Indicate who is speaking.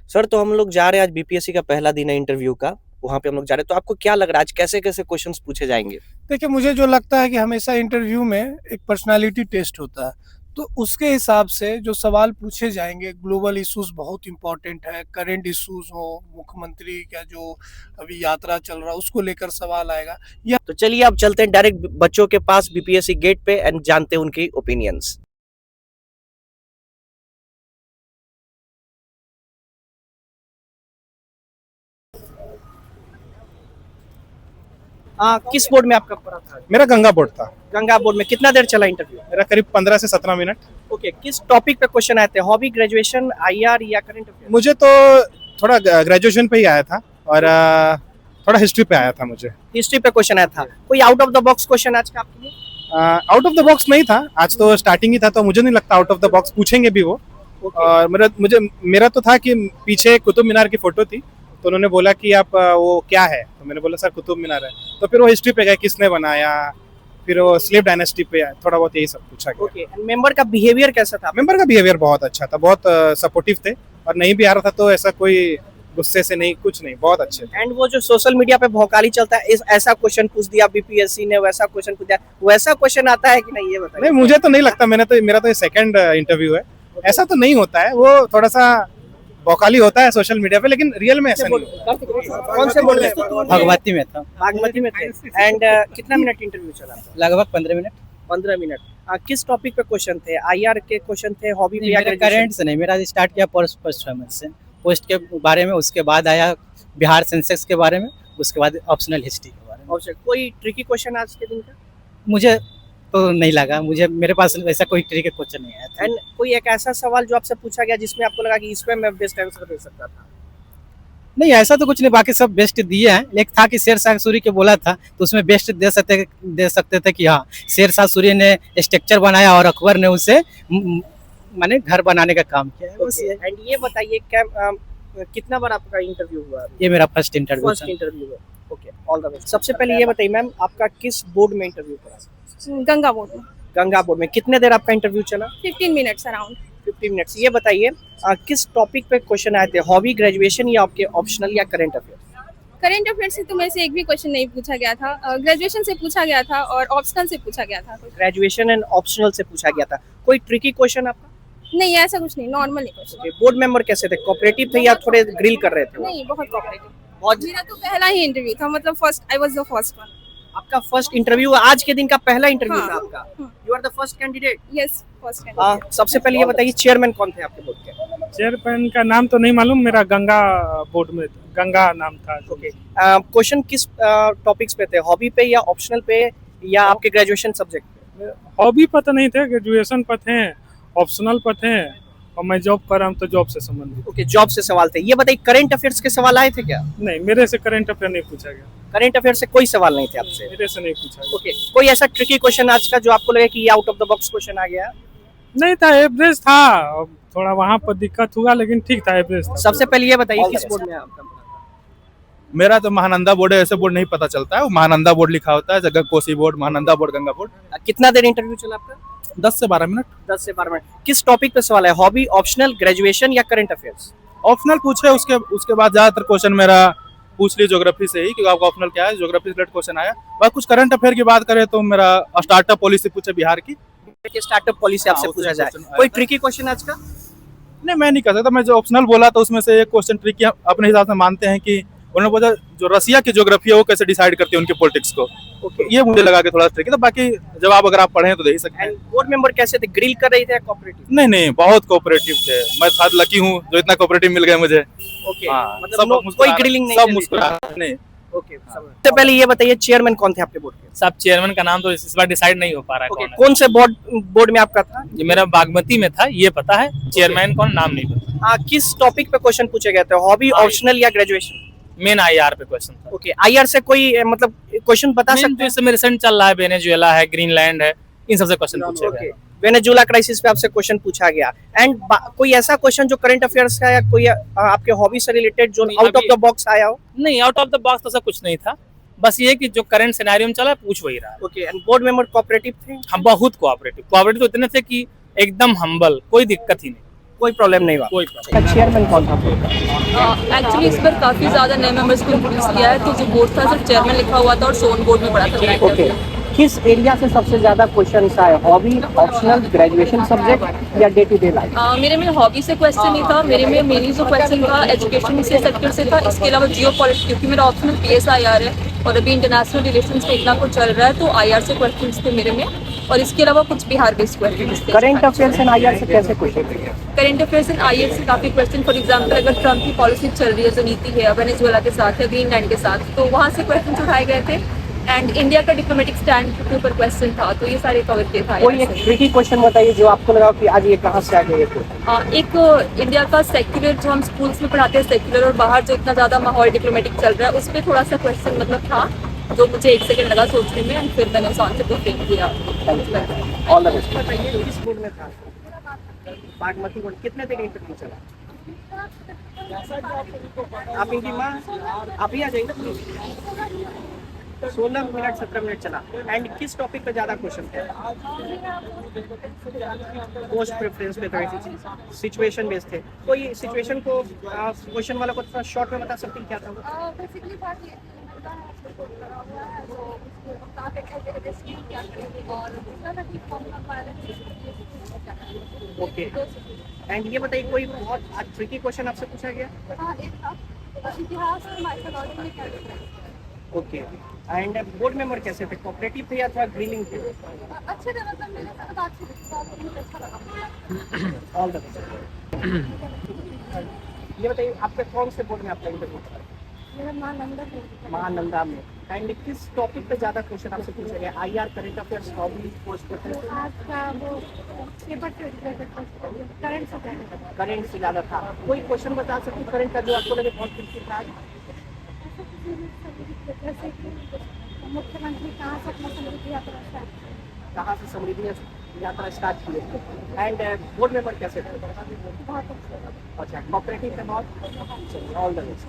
Speaker 1: Sir तो हम लोग जा रहे हैं आज बीपीएससी का पहला दिन है इंटरव्यू का। वहां पे हम लोग जा रहे हैं, तो आपको क्या लग रहा है आज कैसे कैसे क्वेश्चंस पूछे जाएंगे?
Speaker 2: देखिए, मुझे जो लगता है कि हमेशा इंटरव्यू में एक पर्सनालिटी टेस्ट होता है, तो उसके हिसाब से जो सवाल पूछे जाएंगे, ग्लोबल इश्यूज बहुत इंपॉर्टेंट है, करंट इश्यूज हो, मुख्यमंत्री का जो अभी यात्रा चल रहा है उसको लेकर सवाल आएगा या
Speaker 1: तो चलिए अब चलते हैं डायरेक्ट बच्चों के पास बीपीएससी गेट पे एंड जानते हैं उनकी ओपिनियंस। किस बोर्ड में आपका पढ़ा था?
Speaker 3: मेरा गंगा बोर्ड था।
Speaker 1: गंगा बोर्ड में कितना देर चला इंटरव्यू?
Speaker 3: मेरा करीब 15 से 17 मिनट।
Speaker 1: ओके, किस टॉपिक पे क्वेश्चन आए थे? हॉबी, ग्रेजुएशन, आईआर या करंट अफेयर?
Speaker 3: मुझे तो थोड़ा ग्रेजुएशन पे ही आया था और थोड़ा हिस्ट्री पे आया था मुझे।
Speaker 1: हिस्ट्री पे क्वेश्चन आया था। कोई out of the box question आज का आपके लिए?
Speaker 3: आउट ऑफ द बॉक्स नहीं था, आज तो स्टार्टिंग ही था, तो मुझे नहीं लगता आउट ऑफ द बॉक्स पूछेंगे भी वो। और मेरा तो था कि पीछे कुतुब मीनार की फोटो थी, तो उन्होंने बोला कि आप वो क्या है, तो मैंने बोला सर कुतुब मीनार है। तो फिर वो हिस्ट्री पे गए, किसने बनाया, फिर वो स्लेव डायनेस्टी पे थोड़ा बहुत यही सब पूछा गया।
Speaker 1: ओके, मेंबर का बिहेवियर कैसा था?
Speaker 3: मेंबर का बिहेवियर बहुत अच्छा था, बहुत सपोर्टिव थे, और नहीं भी आ रहा था तो ऐसा कोई गुस्से से नहीं, कुछ नहीं, बहुत अच्छे थे।
Speaker 1: एंड वो जो सोशल मीडिया पे भौकाली चलता है, ऐसा क्वेश्चन पूछ दिया बीपीएससी ने, वैसा क्वेश्चन पूछ दिया, वैसा क्वेश्चन आता है कि नहीं, ये बताइए।
Speaker 3: नहीं, मुझे तो नहीं लगता, मेरा तो ये सेकंड इंटरव्यू है, ऐसा तो नहीं होता है। वो थोड़ा सा भौकाली होता है सोशल मीडिया पे, लेकिन रियल में ऐसा नहीं होता।
Speaker 1: कौन से बोल रहे थे?
Speaker 4: भगवती में था।
Speaker 1: बागमती में थे। एंड कितना मिनट इंटरव्यू चला?
Speaker 4: लगभग 15 मिनट।
Speaker 1: 15 मिनट। किस टॉपिक पे क्वेश्चन थे? आईआर के क्वेश्चन थे, हॉबी पे या
Speaker 4: करंट से नहीं, मेरा स्टार्ट किया पोस्ट से, पोस्ट के बारे में, उसके बाद आया बिहार सेंसेक्स के बारे में, उसके बाद ऑप्शनल हिस्ट्री के बारे में।
Speaker 1: और कोई ट्रिकी क्वेश्चन आज के दिन का?
Speaker 4: मुझे तो नहीं लगा, मेरे पास ऐसा कोई ट्रिकी क्वेश्चन नहीं आया था।
Speaker 1: एंड कोई एक ऐसा सवाल जो आपसे पूछा गया जिसमें आपको लगा कि इसमें मैं बेस्ट आंसर दे सकता था?
Speaker 4: नहीं, ऐसा तो कुछ नहीं, बाकी सब बेस्ट दिए हैं। एक था कि शेरशाह सूरी के बोला था, तो उसमें बेस्ट दे सकते थे कि हाँ, शेरशाह सूरी ने स्ट्रक्चर बनाया और अकबर ने उसे माने घर बनाने का काम किया है।
Speaker 1: एंड ये बताइए कितना बार आपका इंटरव्यू हुआ?
Speaker 4: ये मेरा फर्स्ट इंटरव्यू
Speaker 1: है। Okay, all the best. सबसे पहले ये बताइए मैम, आपका किस बोर्ड में इंटरव्यू पड़ा?
Speaker 5: गंगा बोर्ड में।
Speaker 1: गंगा बोर्ड में कितने देर आपका इंटरव्यू चला?
Speaker 5: 15 मिनट्स अराउंड।
Speaker 1: 15 मिनट्स। ये बताइए किस टॉपिक पे क्वेश्चन आए थे? हॉबी, ग्रेजुएशन या आपके ऑप्शनल या करंट अफेयर?
Speaker 5: करंट अफेयर से तो मेरे से एक भी क्वेश्चन नहीं पूछा गया था। ग्रेजुएशन से पूछा गया था और ऑप्शनल से पूछा गया था।
Speaker 1: ग्रेजुएशन एंड ऑप्शनल से पूछा गया था। कोई ट्रिकी क्वेश्चन आपका?
Speaker 5: नहीं, ऐसा कुछ नहीं, नॉर्मल ही क्वेश्चन।
Speaker 1: बोर्ड मेंबर कैसे थे? कोऑपरेटिव थे या थोड़े ग्रिल कर रहे थे?
Speaker 5: नहीं, बहुत कोऑपरेटिव।
Speaker 1: बहुत।
Speaker 5: मेरा तो पहला ही इंटरव्यू था, मतलब first, I was the first one.
Speaker 1: आपका फर्स्ट इंटरव्यू आज के दिन का पहला इंटरव्यू
Speaker 5: हाँ,
Speaker 1: था आपका? You are the first candidate?
Speaker 5: Yes, first candidate.
Speaker 1: सबसे पहले ये बताइए चेयरमैन कौन थे आपके बोर्ड के?
Speaker 6: चेयरमैन का नाम तो नहीं मालूम, मेरा गंगा बोर्ड में गंगा नाम था।
Speaker 1: ओके, क्वेश्चन किस टॉपिक्स पे थे? हॉबी पे या ऑप्शनल पे या आपके ग्रेजुएशन सब्जेक्ट पे?
Speaker 6: हॉबी पर तो नहीं थे, ग्रेजुएशन पर थे, ऑप्शनल पर थे, और मैं जॉब कर रहा हूँ तो जॉब से संबंधित।
Speaker 1: ओके, जॉब से सवाल थे। ये बताइए करंट अफेयर्स के सवाल आए थे क्या?
Speaker 6: नहीं, मेरे से करंट अफेयर नहीं पूछा गया।
Speaker 1: करंट अफेयर से कोई सवाल नहीं थे आपसे?
Speaker 6: मेरे से नहीं पूछा गया।
Speaker 1: ओके, कोई ऐसा ट्रिकी क्वेश्चन आज का जो आपको लगे कि ये out of the box question आ गया?
Speaker 6: नहीं था, एवरेज था, थोड़ा वहाँ पर दिक्कत हुआ, लेकिन ठीक था, एवरेज था।
Speaker 1: सबसे पहले ये बताइए किस बोर्ड में आपका?
Speaker 7: मेरा तो महानंदा बोर्ड है, ऐसे बोर्ड नहीं पता चलता है, वो महानंदा बोर्ड लिखा होता है, जगह Kosi board, Mahananda board, Ganga board.
Speaker 1: कितना देर इंटरव्यू चला आपका?
Speaker 7: 10 से 12 मिनट।
Speaker 1: 10 से 12 मिनट। किस टॉपिक पे सवाल है? हॉबी, ऑप्शनल, ग्रेजुएशन या करंट अफेयर्स?
Speaker 7: ऑप्शनल पूछे, उसके बाद ज्यादातर क्वेश्चन मेरा पूछ ली ज्योग्राफी से ही, क्योंकि आपका ऑप्शनल क्या है, ज्योग्राफी रिलेटेड क्वेश्चन आया। बाकी कुछ करंट अफेयर की बात करें तो मेरा स्टार्टअप पॉलिसी पूछे बिहार की।
Speaker 1: स्टार्टपूछा पॉलिसी आपसे पूछा जाए, कोई ट्रिकी क्वेश्चन आज का?
Speaker 7: नहीं, मैं नहीं कर सकता, मैं जो ऑप्शनल बोला तो उसमें से एक क्वेश्चन ट्रिकी अपने हिसाब से मानते हैं कि उन्होंने बोला जो रसिया की ज्योग्राफी है वो कैसे डिसाइड करती है उनके पॉलिटिक्स को।
Speaker 1: ओके,
Speaker 7: ये मुझे लगा कि थोड़ा ट्रिकी, तो बाकी जवाब अगर आप पढ़े तो दे ही सकते हैं।
Speaker 1: बोर्ड मेंबर कैसे थे? ग्रिल कर रहे थे या कोऑपरेटिव?
Speaker 7: नहीं, बहुत कोऑपरेटिव थे, मैं शायद लकी हूँ जो इतना कोऑपरेटिव मिल गया मुझे।
Speaker 1: ओके,
Speaker 7: मतलब
Speaker 1: कोई ग्रिलिंग नहीं?
Speaker 7: सब मुस्कुरा नहीं।
Speaker 1: ओके, सबसे पहले ये बताइए चेयरमैन कौन थे आपके बोर्ड के?
Speaker 8: सब चेयरमैन का नाम तो इस बार डिसाइड नहीं हो पा रहा है।
Speaker 1: ओके,
Speaker 8: कौन है?
Speaker 1: कौन से बोर्ड में आपका था?
Speaker 8: ये मेरा बागमती में था, ये पता है, चेयरमैन कौन नाम नहीं पता।
Speaker 1: किस टॉपिक पे क्वेश्चन पूछे गए थे? हॉबी, ऑप्शनल या ग्रेजुएशन?
Speaker 8: मेन आईआर पे क्वेश्चन था।
Speaker 1: ओके, आईआर से कोई मतलब क्वेश्चन बता सकते
Speaker 8: जो
Speaker 1: हैं?
Speaker 8: इस समय रिसेंट चल रहा है, वेनेजुएला है, ग्रीनलैंड है, इन सबसे क्वेश्चन पूछे गए।
Speaker 1: वेनेजुएला क्राइसिस पे आपसे क्वेश्चन पूछा गया। एंड कोई ऐसा क्वेश्चन जो करंट अफेयर्स का या कोई आपके हॉबी से रिलेटेड जो आउट ऑफ द बॉक्स आया हो?
Speaker 8: नहीं, आउट ऑफ द बॉक्स तो ऐसा कुछ नहीं था, बस ये कि जो करंट सिनेरियो में चला पूछ वही रहा है।
Speaker 1: Okay, and board member cooperative थे?
Speaker 8: हम बहुत कोऑपरेटिव तो इतने थे कि एकदम हम्बल, कोई दिक्कत ही नहीं।
Speaker 1: कोई प्रॉब्लम नहीं हुआ।
Speaker 8: कोई problem
Speaker 1: चेयरमैन कौन था?
Speaker 9: एक्चुअली इस बार काफ़ी ज़्यादा नए मेंबर्स को इंट्रोड्यूस किया है, तो जो बोर्ड था सिर्फ चेयरमैन लिखा हुआ था और सोन बोर्ड में पड़ा था।
Speaker 1: ओके, किस एरिया से सबसे ज्यादा क्वेश्चन आए? हॉबी, ऑप्शनल, ग्रेजुएशन सब्जेक्ट या डे टू डे लाइफ?
Speaker 9: मेरे में हॉबी से क्वेश्चन नहीं था, मेरे में मेनली जो क्वेश्चन था एजुकेशन से सेक्टर से था। इसके अलावा जियो पॉलिटिक्स, क्योंकि मेरा ऑप्शनल PSIR है और अभी इंटरनेशनल रिलेशंस में इतना कुछ चल रहा है, तो IR से क्वेश्चन थे मेरे में, और इसके अलावा कुछ बिहार बेस्ड क्वेश्चन थे।
Speaker 1: करंट अफेयर्स एंड IR से कैसे question?
Speaker 9: Current affairs and IR से काफ़ी क्वेश्चन, फॉर एग्जाम्पल अगर ट्रम्प की पॉलिसी चल रही है, जो नीति है वेनेजुएला के साथ या ग्रीनलैंड के साथ, तो वहाँ से क्वेश्चन उठाए गए थे। एंड इंडिया का डिप्लोमेटिक स्टैंड के ऊपर क्वेश्चन था, तो ये सारे कवर किए था।
Speaker 1: कोई एक ट्रिकी क्वेश्चन बताइए जो आपको लगा कि आज ये कहाँ से आ गया?
Speaker 9: एक इंडिया का सेक्युलर जो हम स्कूल्स में पढ़ाते हैं, सेक्युलर और बाहर जो इतना ज़्यादा माहौल डिप्लोमेटिक चल रहा है, उस पर थोड़ा सा क्वेश्चन मतलब था, जो मुझे 1 सेकंड लगा सोचने में, एंड फिर मैंने उस आंसर को फेंक दिया।
Speaker 1: All the best. बताइए किस बोर्ड में था? बागमती बोर्ड। कितने देर इंटरव्यू चला? आप इनकी माँ, आप ही आ जाएंगे प्लीज। 16 मिनट 17 मिनट चला। एंड किस टॉपिक पे ज्यादा क्वेश्चन थे? पोस्ट प्रेफरेंस पे थे, सिचुएशन बेस्ड थे। कोई सिचुएशन को क्वेश्चन वाला को थोड़ा शॉर्ट में बता सकती क्या था?
Speaker 5: बेसिकली बात ये
Speaker 1: ओके, एंड ये बताइए कोई बहुत ट्रिकी क्वेश्चन आपसे पूछा गया?
Speaker 5: इतिहास और माइथोलॉजी में क्या difference?
Speaker 1: Okay, and board member कैसे थे? कोऑपरेटिव थे या थोड़ा ग्रिलिंग थे?
Speaker 5: अच्छे थे, मतलब मेरे साथ बातचीत अच्छा लगा।
Speaker 1: All the best. ये बताइए आपके कौन से बोर्ड में आपका इंटरव्यू था?
Speaker 5: मेरा महानंदा है।
Speaker 1: महानंदा में। एंड किस टॉपिक पे ज्यादा क्वेश्चन आपसे पूछा गया? IR, current affairs, hobby, post preference?
Speaker 5: आज का वो पेपर करंट से
Speaker 1: करंट से ज्यादा था। कोई क्वेश्चन बता सकते करंट का जो आपको लगे बहुत ट्रिकी था?
Speaker 5: जैसे कि मुख्यमंत्री कहाँ से अपना समृद्धि यात्रा स्टार्ट,
Speaker 1: कहाँ से समृद्धि यात्रा स्टार्ट की है? एंड बोर्ड मेंबर कैसे थे?
Speaker 5: बहुत अच्छा।
Speaker 1: अच्छा, कोऑपरेटिव थे बहुत? चलिए, ऑल द बेस्ट।